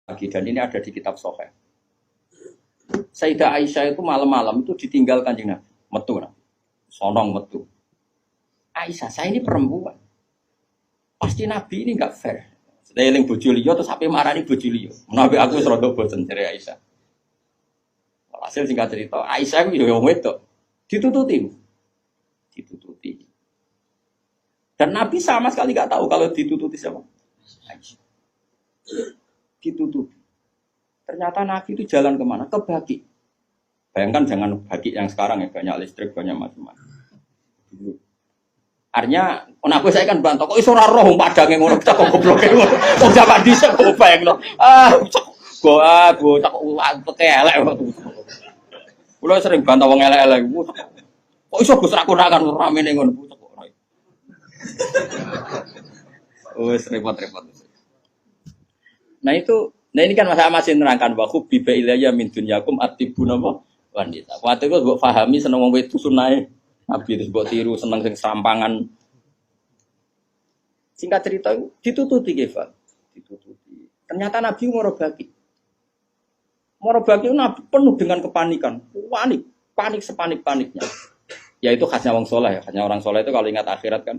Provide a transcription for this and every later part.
lagi dan ini ada di kitab Sahih. Sayyidah Aisyah itu malam-malam itu ditinggal Kanjeng Nabi, metu nah. Sonong metu. Aisyah, saya ini perempuan. Pasti Nabi ini enggak fair. Seteling bojo liya terus sampai marani bojo liya. Nabi aku wis rada bosen jare Aisyah. Hasil singkat cerita, Aisyah itu yo wedok. Ditututi. Dan Nabi sama sekali enggak tahu kalau ditututi siapa. Aisyah. Ditututi. Ternyata Nabi itu jalan kemana? Ke Baqi. Bayangkan jangan Baqi yang sekarang ya, banyak listrik, banyak macam-macam. Artinya, aku saya kan bantah, kok iso ora roh padange ngono, kok gobloke ngono. Kok zaman dhisik kok bayangno. Tak elek. Kulo sering bantah wong elek-elek. Kok iso Gus ra konakan ramene ngono. Wes repot-repot. Nah ini kan masih nerangkan bahwa biba ilayya min dunyakum atibun apa wanita. Waktu itu mbok pahami seneng wong wedok sunahe Nabi terus mbok tiru seneng sing serampangan. Singkat cerita ditututi Gefal. Ditututi. Ternyata Nabi Baqi. Baqi itu Nabi penuh dengan kepanikan. Panik sepanik-paniknya. Ya itu khasnya wong saleh ya. Khasnya orang saleh itu kalau ingat akhirat kan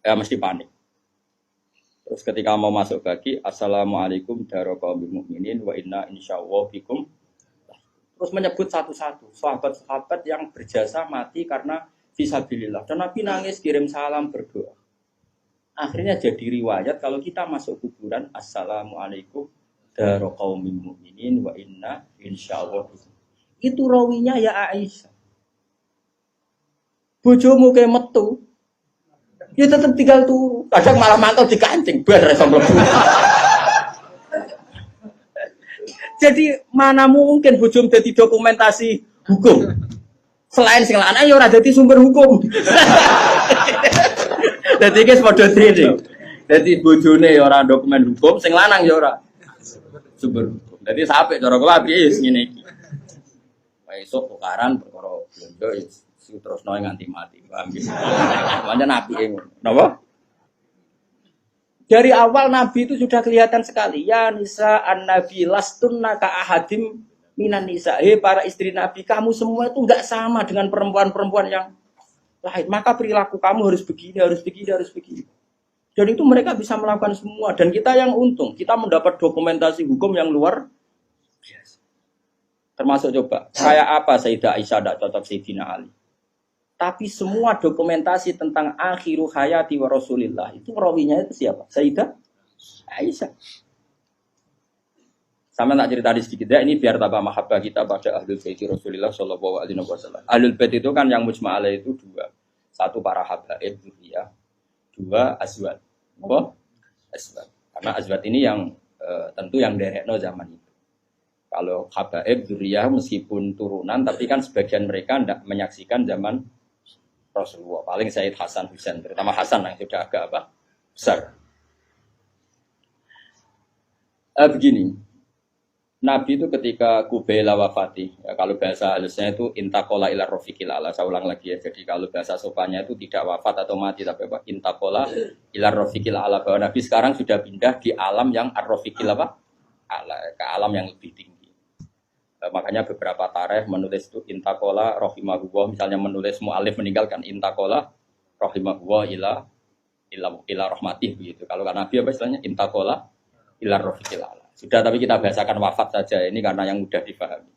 ya mesti panik. Terus ketika mau masuk Baqi, assalamualaikum daraqaumil mukminin wa inna insyaallah bikum. Terus menyebut satu-satu sahabat-sahabat yang berjasa mati karena fisabilillah. Dan Nabi nangis kirim salam berdoa. Akhirnya jadi riwayat kalau kita masuk kuburan, assalamualaikum daraqaumil mukminin wa inna insyaallah bikum. Itu rawinya ya Aisyah. Bojomu ke metu. Ya tetap tinggal tuh. Kadang malah mantau dikancing bar mlebu. Jadi mana mungkin bojom dadi dokumentasi hukum. Selain sing lanang ya ora dadi sumber hukum. Dadi iki padha dene. Dadi bojone ya ora dokumen hukum, sing lanang ya ora sumber hukum. Dadi sampe cara kula piye wis ngene iki. Wae esuk tukaran perkara blondo terus noy nganti mati, paham ya? Pancen apike ngono. Napa? Dari awal Nabi itu sudah kelihatan sekali. Ya nisa an-nabi lastunna ka ahadim minan nisa. Para istri Nabi, kamu semua itu enggak sama dengan perempuan-perempuan yang lain. Maka perilaku kamu harus begini. Dan itu mereka bisa melakukan semua. Dan kita yang untung, kita mendapat dokumentasi hukum yang luar biasa. Termasuk coba, kayak apa Sayyidah Aisyah tidak cocok Sayyidina Ali. Tapi semua dokumentasi tentang akhiru hayati wa Rasulillah itu rawinya itu siapa? Sayyidah Aisyah. Sama tak cerita sedikit ya, ini biar tambah mahabbah kita pada Ahlul Bait Rasulullah sallallahu alaihi wasallam. Ahlul Bait itu kan yang mujma' alaih itu dua. Satu para habaib dzurriyyah, dua azwaj. Apa? Azwaj. Karena azwaj ini yang tentu yang derekno zaman itu. Kalau habaib dzurriyyah meskipun turunan tapi kan sebagian mereka tidak menyaksikan zaman Rasulullah, paling Sayyid Hasan Husain, terutama Hasan yang sudah agak besar. Begini, Nabi itu ketika Kubaila wafati, ya, kalau bahasa halusnya itu intakola ila rofiqil ala. Saya ulang lagi ya, jadi kalau bahasa sopannya itu tidak wafat atau mati, tapi apa? Intakola ila rofiqil ala. Bahwa Nabi sekarang sudah pindah di alam yang ar-rofiqil apa? Ala, ke alam yang lebih tinggi. Makanya beberapa tarikh menulis itu intakola rohimahullah, misalnya menulis mu'alif meninggalkan intakola rohimahullah ila rahmatih begitu. Kalau kan Nabi apa istilahnya intakola ila rofiqil ala. Sudah, tapi kita bahasakan wafat saja ini karena yang mudah dipahami.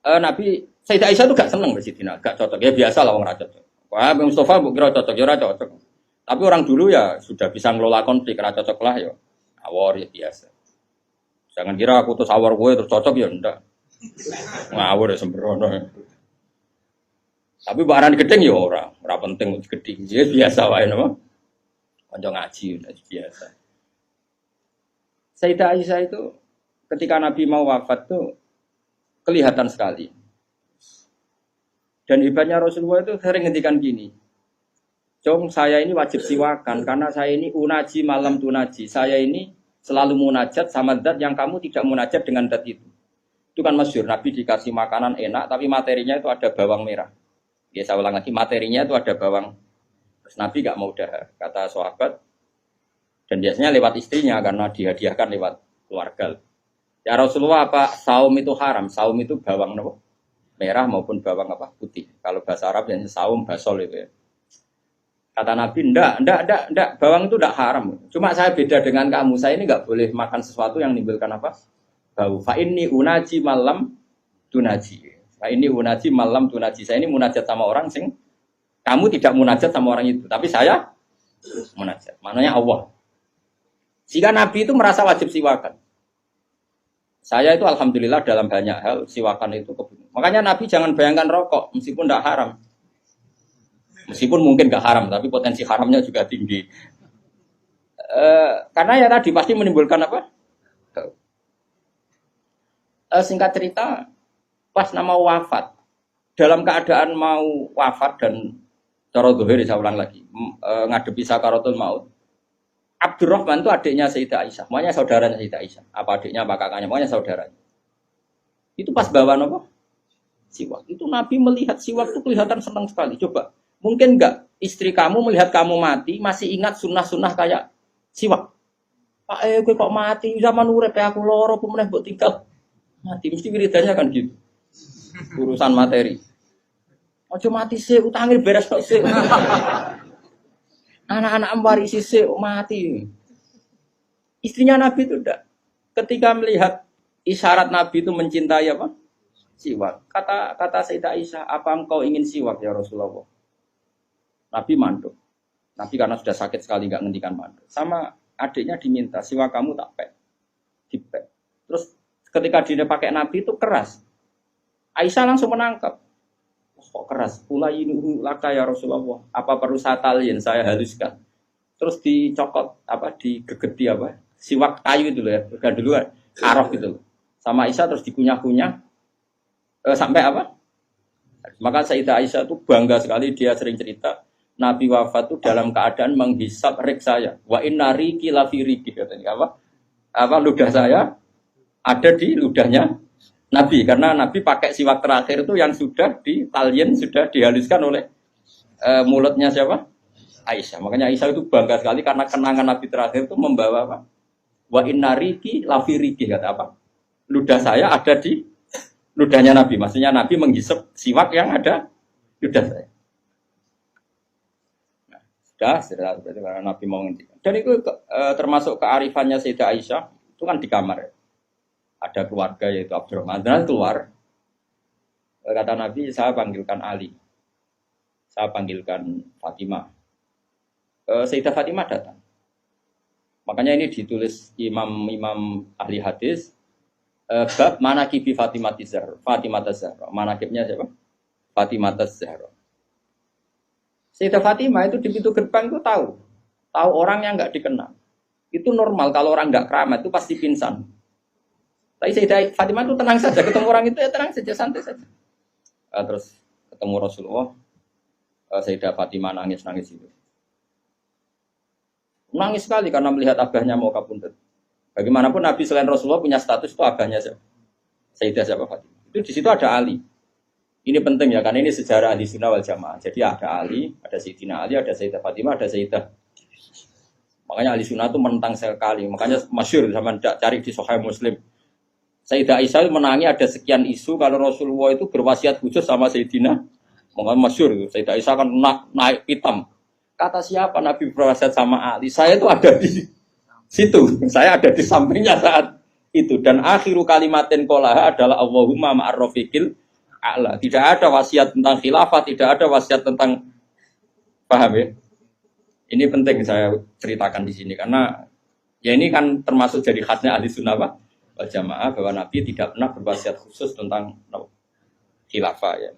Nabi Sayyidah Aisyah itu gak seneng Sidina, gak cocok. Ya biasa lah orang ra cocok. Wah, Mustafa mbok kira cocok ya ora cocok. Tapi orang dulu ya sudah bisa ngelola konflik, ra cocok lah ya. Awor ya biasa. Jangan kira aku terus awar gue terus cocok ya ndak. Ngawur ya sembrono. Tapi barang gedeng ya ora penting gedeng. Ya biasa wae napa. Kanca ngaji biasa. Sayyidah Aisyah itu ketika Nabi mau wafat tuh kelihatan sekali. Dan hebatnya Rasulullah itu sering ngendikan gini. Jom saya ini wajib siwakan karena saya ini unaji malam tunaji. Saya ini selalu munajat sama zat yang kamu tidak munajat dengan zat itu. Itu kan masyhur, Nabi dikasih makanan enak tapi materinya itu ada bawang merah. Ya saya ulang lagi, materinya itu ada bawang. Terus Nabi gak mau dahar, kata sahabat. Dan biasanya lewat istrinya karena dihadiahkan lewat keluarga. Ya Rasulullah apa saum itu haram? Saum itu bawang apa? Merah maupun bawang apa? Putih. Kalau bahasa Arab yang saum basol itu ya. Kata Nabi, enggak, bawang itu enggak haram. Cuma saya beda dengan kamu. Saya ini enggak boleh makan sesuatu yang menimbulkan apa? Bau. Fa inni unaji malam tunaji. Fa inni unaji malam tunaji. Saya ini munajat sama orang sing kamu tidak munajat sama orang itu, tapi saya munajat. Maknanya Allah. Jika Nabi itu merasa wajib siwakan. Saya itu alhamdulillah dalam banyak hal siwakan itu kebutuhan. Makanya Nabi jangan bayangkan rokok meskipun tidak haram. Meskipun mungkin nggak haram, tapi potensi haramnya juga tinggi. Karena ya tadi pasti menimbulkan apa? Singkat cerita, pas nama wafat, dalam keadaan mau wafat dan cara dohir, saya ulang lagi, ngadepi sakaratul maut. Abdurrahman itu adiknya Sayyidah Aisyah, makanya saudaranya Sayyidah Aisyah. Apa adiknya, apa kakaknya, makanya saudaranya. Itu pas bawa apa? Siwak. Itu Nabi melihat siwak itu kelihatan senang sekali. Coba, mungkin enggak istri kamu melihat kamu mati, masih ingat sunnah-sunnah kayak siwak. Pak, gue kok mati, zaman urip aku loro, pemenang buat tinggal. Mati, mesti wiridannya kan gitu. Urusan materi. Ojo mati sih, utangnya beres kok sih. Anak-anak warisi sih mati. Istrinya Nabi itu enggak. Ketika melihat isyarat Nabi itu mencintai apa? Siwak. Kata Sayyidah Aisyah, apa engkau ingin siwak ya Rasulullah? Nabi manduk. Nabi karena sudah sakit sekali enggak ngendikan manduk. Sama adiknya diminta, siwak kamu tak pek. Dipek. Terus ketika dia pakai Nabi itu keras. Aisyah langsung menangkap. Kok keras? Ulayinuhu laka ya Rasulullah. Apa perlu saya talien, saya haluskan. Terus dicokot apa digegeti apa? Siwak kayu itu loh ya. Bukan dulu arok gitu loh. Sama Aisyah terus dikunyah-kunyah sampai apa? Maka Sayyidah Aisyah itu bangga sekali, dia sering cerita Nabi wafat itu dalam keadaan menghisap rik saya. Wa inna riki lafi riki katanya apa? Apa ludah saya ada di ludahnya Nabi, karena Nabi pakai siwak terakhir itu yang sudah ditalien, sudah dihaluskan oleh mulutnya siapa? Aisyah. Makanya Aisyah itu bangga sekali karena kenangan Nabi terakhir itu membawa apa? Wa inna riki lafi riki kata apa? Ludah saya ada di ludahnya Nabi. Maksudnya Nabi menghisap siwak yang ada ludah saya. Nah, sudah berarti karena Nabi mau ngendikan. Dan itu termasuk kearifannya Sayyidah Aisyah itu kan di kamar ya. Ada keluarga yaitu Abdurrahman dan keluar. Kata Nabi, saya panggilkan Ali. Saya panggilkan Fatimah. Sayyidah Fatimah datang. Makanya ini ditulis imam ahli hadis. Bab manaqibi Fatimah Zahra. Manaqibnya siapa? Fatimah Zahra. Sayyidah Fatimah itu di pintu gerbang itu tahu orang yang nggak dikenal. Itu normal kalau orang nggak keramat itu pasti pingsan. Tapi Sayyidah Fatimah itu tenang saja, ketemu orang itu ya tenang saja, santai saja. Terus ketemu Rasulullah, Sayyidah Fatimah nangis itu. Nangis sekali karena melihat abahnya mau kapundhut. Bagaimanapun Nabi selain Rasulullah punya status itu abahnya siapa? Sayyidah siapa Fatimah. Itu di situ ada Ali. Ini penting ya, karena ini sejarah Ahli Sunnah wal Jamaah. Jadi ada Ali, ada Sayyidina Ali, ada Sayyidah Fatimah, ada Sayyidah. Makanya Ahli Sunnah itu menentang sekali. Makanya masyhur sama cari di Sahih Muslim. Sayyidah Aisyah menangi ada sekian isu kalau Rasulullah itu berwasiat khusus sama Sayyidina. Makanya masyhur Sayyidah Aisyah kan naik hitam. Kata siapa Nabi berwasiat sama Ali? Saya itu ada di situ. Saya ada di sampingnya saat itu. Dan akhiru kalimatin qolaha adalah Allahumma ma'ar rafiqil a'la. Tidak ada wasiat tentang khilafah, tidak ada wasiat tentang, paham ya? Ini penting saya ceritakan di sini karena ya ini kan termasuk jadi khasnya ahli sunnah wal jamaah bahwa Nabi tidak pernah berwasiat khusus tentang khilafah ya.